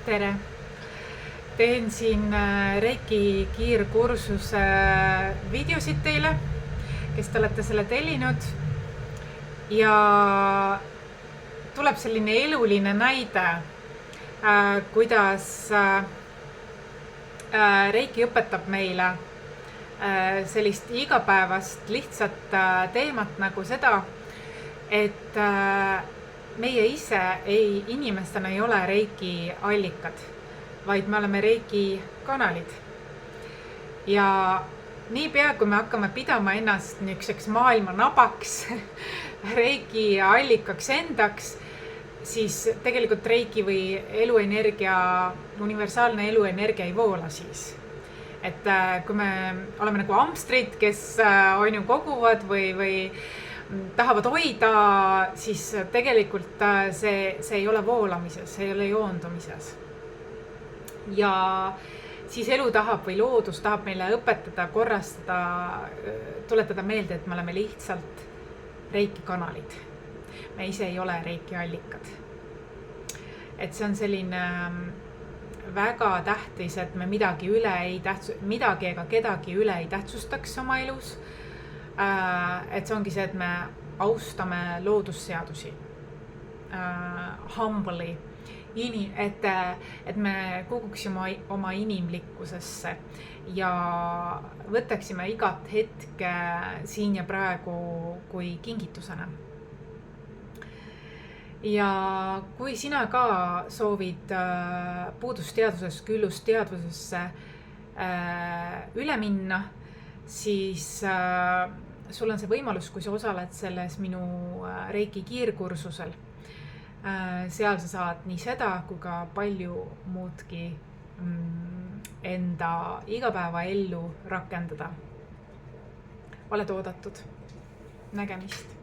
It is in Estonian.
Tere! Teen siin Reiki kiirkursuse videosid teile, kes te olete selle tellinud. Ja tuleb selline eluline näide, kuidas Reiki õpetab meile sellist igapäevast lihtsat teemat nagu seda, et meie ise inimestena ei ole Reiki allikad, vaid me oleme Reiki kanalid. Ja niipea, kui me hakkame pidama ennast niisuguseks maailma nabaks, Reiki allikaks endaks, siis tegelikult Reiki või eluenergia, universaalne eluenergia ei voola siis. Et kui me oleme nagu hamstrid, kes koguvad või tahavad hoida, siis tegelikult see ei ole voolamises, see ei ole joondumises. Ja siis elu tahab või loodus tahab meile õpetada, korrastada, tuletada meelde, et me oleme lihtsalt Reiki kanalid. Me ise ei ole Reiki allikad. Et see on selline väga tähtis, et me midagi ega kedagi üle ei tähtsustaks oma elus. Et see ongi see, et me austame loodusseadusi humbly, et me kukuksime oma inimlikkusesse ja võtaksime igat hetke siin ja praegu kui kingitusena. Ja kui sina ka soovid puudusteadvusest küllusteadvusesse üle minna, siis sul on see võimalus, kui sa osaled selles minu Reiki kiirkursusel. Seal sa saad nii seda kui ka palju muudki enda igapäevaellu rakendada. Oled oodatud. Nägemist!